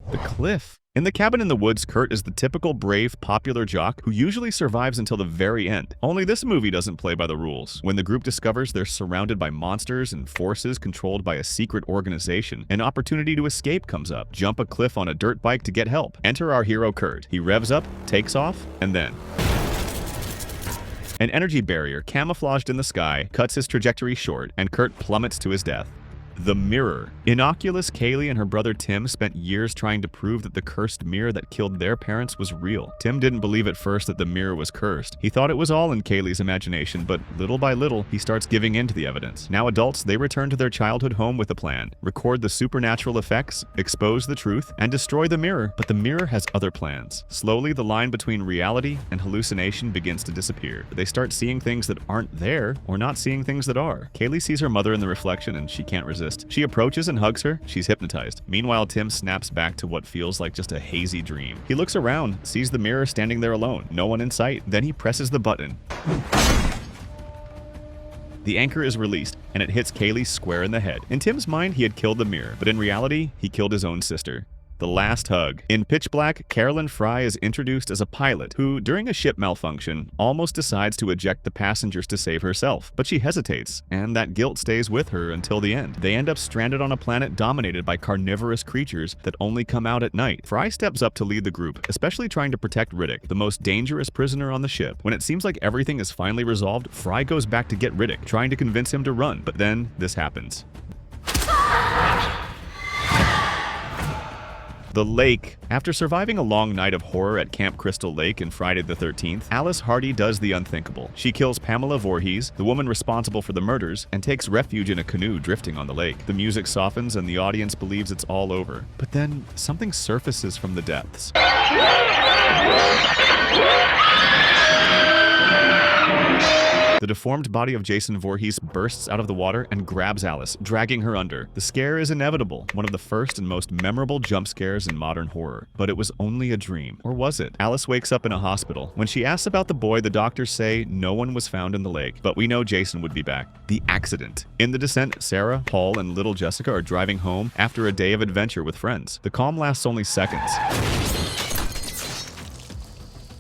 The cliff. In The Cabin in the Woods, Kurt is the typical brave, popular jock who usually survives until the very end. Only this movie doesn't play by the rules. When the group discovers they're surrounded by monsters and forces controlled by a secret organization, an opportunity to escape comes up. Jump a cliff on a dirt bike to get help. Enter our hero Kurt. He revs up, takes off, and then an energy barrier camouflaged in the sky cuts his trajectory short, and Kurt plummets to his death. The mirror. Innocuous Kaylee and her brother Tim spent years trying to prove that the cursed mirror that killed their parents was real. Tim didn't believe at first that the mirror was cursed. He thought it was all in Kaylee's imagination, but little by little, he starts giving in to the evidence. Now adults, they return to their childhood home with a plan. Record the supernatural effects, expose the truth, and destroy the mirror. But the mirror has other plans. Slowly, the line between reality and hallucination begins to disappear. They start seeing things that aren't there, or not seeing things that are. Kaylee sees her mother in the reflection, and she can't resist. She approaches and hugs her. She's hypnotized. Meanwhile, Tim snaps back to what feels like just a hazy dream. He looks around, sees the mirror standing there alone, no one in sight. Then he presses the button. The anchor is released, and it hits Kaylee square in the head. In Tim's mind, he had killed the mirror, but in reality, he killed his own sister. The last hug. In Pitch Black, Carolyn Fry is introduced as a pilot who, during a ship malfunction, almost decides to eject the passengers to save herself. But she hesitates, and that guilt stays with her until the end. They end up stranded on a planet dominated by carnivorous creatures that only come out at night. Fry steps up to lead the group, especially trying to protect Riddick, the most dangerous prisoner on the ship. When it seems like everything is finally resolved, Fry goes back to get Riddick, trying to convince him to run. But then, this happens. The lake. After surviving a long night of horror at Camp Crystal Lake in Friday the 13th, Alice Hardy does the unthinkable. She kills Pamela Voorhees, the woman responsible for the murders, and takes refuge in a canoe drifting on the lake. The music softens and the audience believes it's all over. But then, something surfaces from the depths. The deformed body of Jason Voorhees bursts out of the water and grabs Alice, dragging her under. The scare is inevitable, one of the first and most memorable jump scares in modern horror. But it was only a dream. Or was it? Alice wakes up in a hospital. When she asks about the boy, the doctors say no one was found in the lake, but we know Jason would be back. The accident. In the descent, Sarah, Paul, and little Jessica are driving home after a day of adventure with friends. The calm lasts only seconds.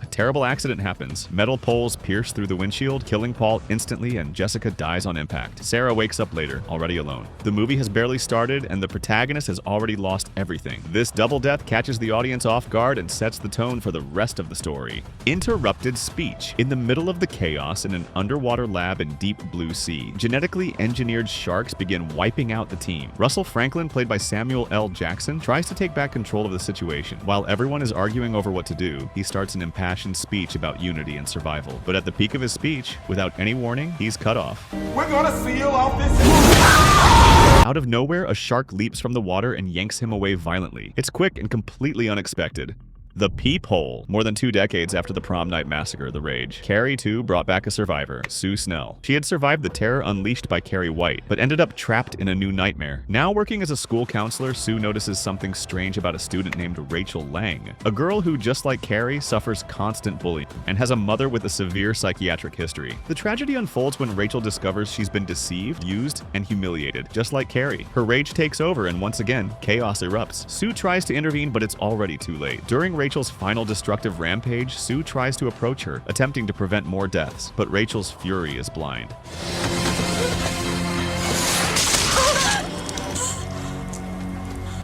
Terrible accident happens. Metal poles pierce through the windshield, killing Paul instantly, and Jessica dies on impact. Sarah wakes up later, already alone. The movie has barely started, and the protagonist has already lost everything. This double death catches the audience off guard and sets the tone for the rest of the story. Interrupted speech. In the middle of the chaos in an underwater lab in deep blue sea, genetically engineered sharks begin wiping out the team. Russell Franklin, played by Samuel L. Jackson, tries to take back control of the situation. While everyone is arguing over what to do, he starts an impassioned speech about unity and survival. But at the peak of his speech, without any warning, he's cut off. We're gonna seal off this. Out of nowhere, a shark leaps from the water and yanks him away violently. It's quick and completely unexpected. The peephole. More than 2 decades after the prom night massacre, The Rage, Carrie, too, brought back a survivor, Sue Snell. She had survived the terror unleashed by Carrie White, but ended up trapped in a new nightmare. Now working as a school counselor, Sue notices something strange about a student named Rachel Lang, a girl who, just like Carrie, suffers constant bullying and has a mother with a severe psychiatric history. The tragedy unfolds when Rachel discovers she's been deceived, used, and humiliated, just like Carrie. Her rage takes over, and once again, chaos erupts. Sue tries to intervene, but it's already too late. During Rachel's final destructive rampage, Sue tries to approach her, attempting to prevent more deaths, but Rachel's fury is blind.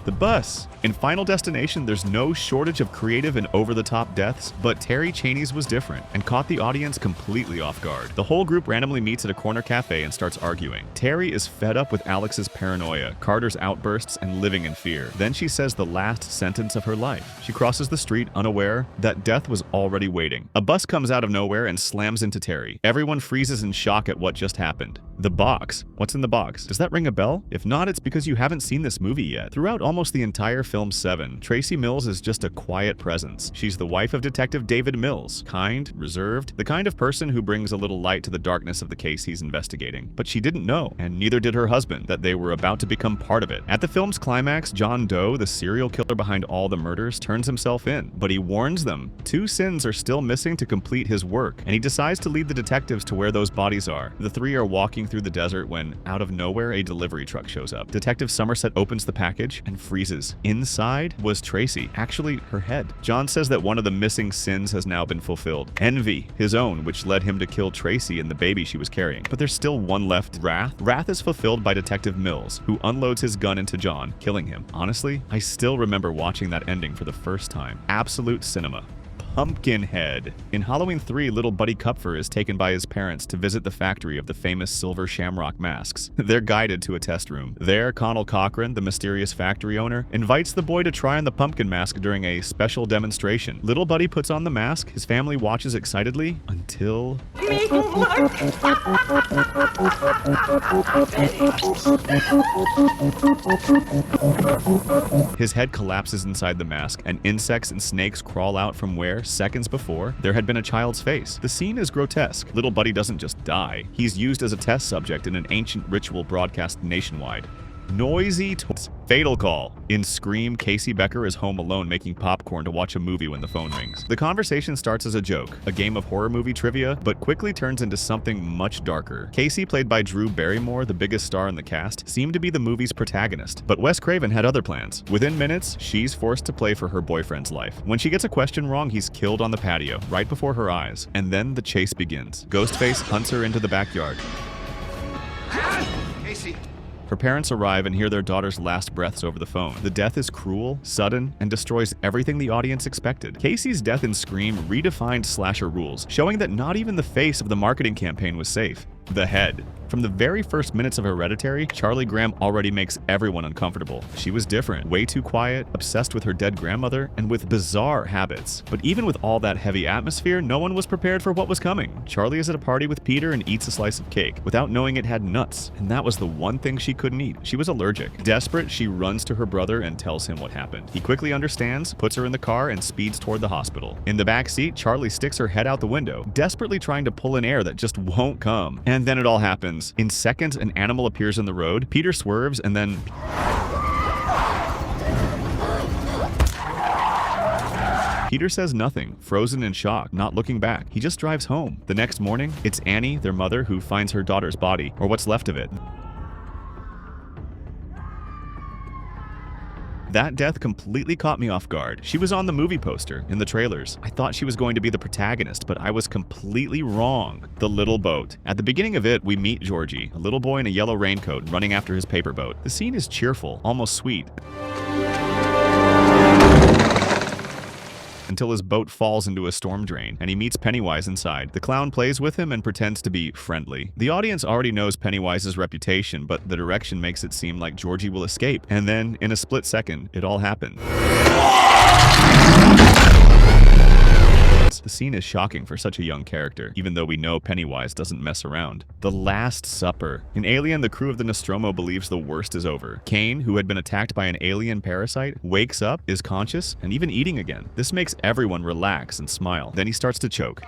The bus. In Final Destination, there's no shortage of creative and over-the-top deaths, but Terry Chaney's was different and caught the audience completely off guard. The whole group randomly meets at a corner cafe and starts arguing. Terry is fed up with Alex's paranoia, Carter's outbursts, and living in fear. Then she says the last sentence of her life. She crosses the street unaware that death was already waiting. A bus comes out of nowhere and slams into Terry. Everyone freezes in shock at what just happened. The box. What's in the box? Does that ring a bell? If not, it's because you haven't seen this movie yet. Throughout almost the entire film 7, Tracy Mills is just a quiet presence. She's the wife of Detective David Mills, kind, reserved, the kind of person who brings a little light to the darkness of the case he's investigating. But she didn't know, and neither did her husband, that they were about to become part of it. At the film's climax, John Doe, the serial killer behind all the murders, turns himself in, but he warns them 2 sins are still missing to complete his work, and he decides to lead the detectives to where those bodies are. The 3 are walking through the desert when, out of nowhere, a delivery truck shows up. Detective Somerset opens the package and freezes. Inside was Tracy, actually her head. John says that one of the missing sins has now been fulfilled. Envy, his own, which led him to kill Tracy and the baby she was carrying. But there's still one left, wrath. Wrath is fulfilled by Detective Mills, who unloads his gun into John, killing him. Honestly, I still remember watching that ending for the first time. Absolute cinema. Pumpkinhead. In Halloween 3, little Buddy Kupfer is taken by his parents to visit the factory of the famous silver shamrock masks. They're guided to a test room. There, Connell Cochran, the mysterious factory owner, invites the boy to try on the pumpkin mask during a special demonstration. Little Buddy puts on the mask, his family watches excitedly, until... his head collapses inside the mask, and insects and snakes crawl out from where, seconds before, there had been a child's face. The scene is grotesque. Little Buddy doesn't just die. He's used as a test subject in an ancient ritual broadcast nationwide. Noisy fatal call. In Scream, Casey Becker is home alone making popcorn to watch a movie when the phone rings. The conversation starts as a joke, a game of horror movie trivia, but quickly turns into something much darker. Casey, played by Drew Barrymore, the biggest star in the cast, seemed to be the movie's protagonist, but Wes Craven had other plans. Within minutes, she's forced to play for her boyfriend's life. When she gets a question wrong, he's killed on the patio, right before her eyes. And then the chase begins. Ghostface hunts her into the backyard. Casey. Her parents arrive and hear their daughter's last breaths over the phone. The death is cruel, sudden, and destroys everything the audience expected. Casey's death in Scream redefined slasher rules, showing that not even the face of the marketing campaign was safe. The head. From the very first minutes of Hereditary, Charlie Graham already makes everyone uncomfortable. She was different, way too quiet, obsessed with her dead grandmother, and with bizarre habits. But even with all that heavy atmosphere, no one was prepared for what was coming. Charlie is at a party with Peter and eats a slice of cake, without knowing it had nuts, and that was the one thing she couldn't eat. She was allergic. Desperate, she runs to her brother and tells him what happened. He quickly understands, puts her in the car, and speeds toward the hospital. In the back seat, Charlie sticks her head out the window, desperately trying to pull in air that just won't come. And then it all happens. In seconds, an animal appears in the road. Peter swerves, and then... Peter says nothing, frozen in shock, not looking back. He just drives home. The next morning, it's Annie, their mother, who finds her daughter's body, or what's left of it. That death completely caught me off guard. She was on the movie poster, in the trailers. I thought she was going to be the protagonist, but I was completely wrong. The little boat. At the beginning of it, we meet Georgie, a little boy in a yellow raincoat running after his paper boat. The scene is cheerful, almost sweet, until his boat falls into a storm drain, and he meets Pennywise inside. The clown plays with him and pretends to be friendly. The audience already knows Pennywise's reputation, but the direction makes it seem like Georgie will escape. And then, in a split second, it all happens. The scene is shocking for such a young character, even though we know Pennywise doesn't mess around. The Last Supper. In Alien, the crew of the Nostromo believes the worst is over. Kane, who had been attacked by an alien parasite, wakes up, is conscious, and even eating again. This makes everyone relax and smile. Then he starts to choke.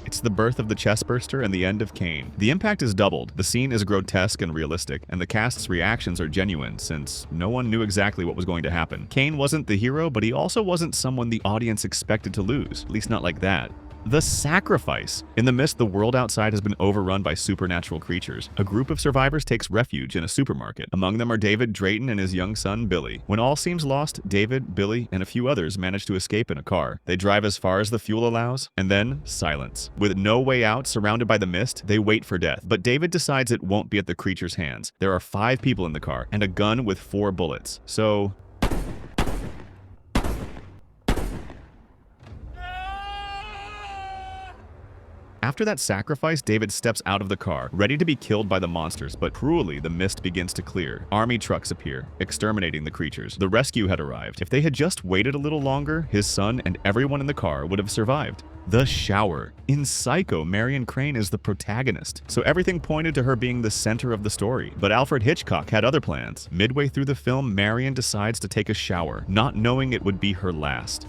It's the birth of the chestburster and the end of Kane. The impact is doubled. The scene is grotesque and realistic, and the cast's reactions are genuine, since no one knew exactly what was going to happen. Kane wasn't the hero, but he also wasn't someone the audience expected to lose, at least not like that. The sacrifice. In the mist, the world outside has been overrun by supernatural creatures. A group of survivors takes refuge in a supermarket. Among them are David Drayton and his young son, Billy. When all seems lost, David, Billy, and a few others manage to escape in a car. They drive as far as the fuel allows, and then silence. With no way out, surrounded by the mist, they wait for death. But David decides it won't be at the creature's hands. There are 5 people in the car, and a gun with 4 bullets. So... after that sacrifice, David steps out of the car, ready to be killed by the monsters, but cruelly, the mist begins to clear. Army trucks appear, exterminating the creatures. The rescue had arrived. If they had just waited a little longer, his son and everyone in the car would have survived. The shower. In Psycho, Marion Crane is the protagonist, so everything pointed to her being the center of the story. But Alfred Hitchcock had other plans. Midway through the film, Marion decides to take a shower, not knowing it would be her last.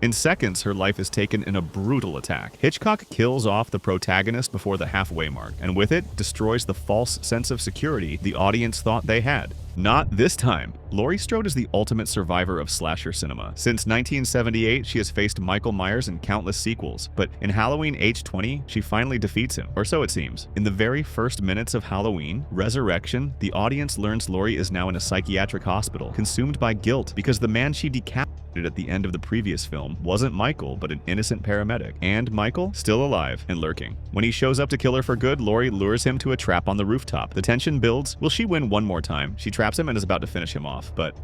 In seconds, her life is taken in a brutal attack. Hitchcock kills off the protagonist before the halfway mark, and with it, destroys the false sense of security the audience thought they had. Not this time. Laurie Strode is the ultimate survivor of slasher cinema. Since 1978, she has faced Michael Myers in countless sequels, but in Halloween H20, she finally defeats him, or so it seems. In the very first minutes of Halloween, Resurrection, the audience learns Laurie is now in a psychiatric hospital, consumed by guilt because the man she decapitated at the end of the previous film wasn't Michael, but an innocent paramedic. And Michael, still alive and lurking. When he shows up to kill her for good, Laurie lures him to a trap on the rooftop. The tension builds. Will she win one more time? She traps him and is about to finish him off, but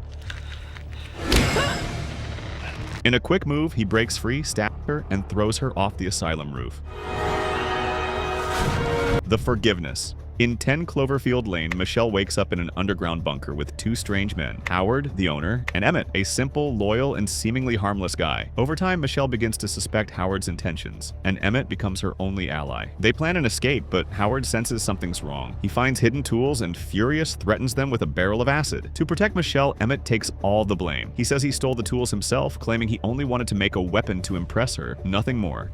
in a quick move, he breaks free, stabs her, and throws her off the asylum roof. The Forgiveness. In 10 Cloverfield Lane, Michelle wakes up in an underground bunker with two strange men, Howard, the owner, and Emmett, a simple, loyal, and seemingly harmless guy. Over time, Michelle begins to suspect Howard's intentions, and Emmett becomes her only ally. They plan an escape, but Howard senses something's wrong. He finds hidden tools and, furious, threatens them with a barrel of acid. To protect Michelle, Emmett takes all the blame. He says he stole the tools himself, claiming he only wanted to make a weapon to impress her, nothing more.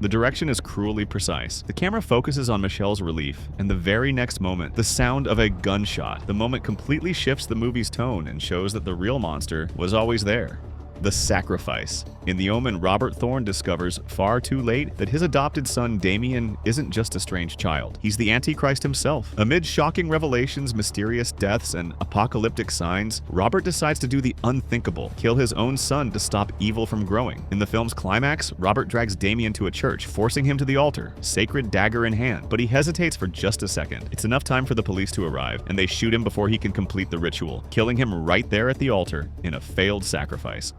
The direction is cruelly precise. The camera focuses on Michelle's relief, and the very next moment, the sound of a gunshot. The moment completely shifts the movie's tone and shows that the real monster was always there. The Sacrifice. In The Omen, Robert Thorne discovers, far too late, that his adopted son Damien isn't just a strange child. He's the Antichrist himself. Amid shocking revelations, mysterious deaths, and apocalyptic signs, Robert decides to do the unthinkable, kill his own son to stop evil from growing. In the film's climax, Robert drags Damien to a church, forcing him to the altar, sacred dagger in hand, but he hesitates for just a second. It's enough time for the police to arrive, and they shoot him before he can complete the ritual, killing him right there at the altar in a failed sacrifice.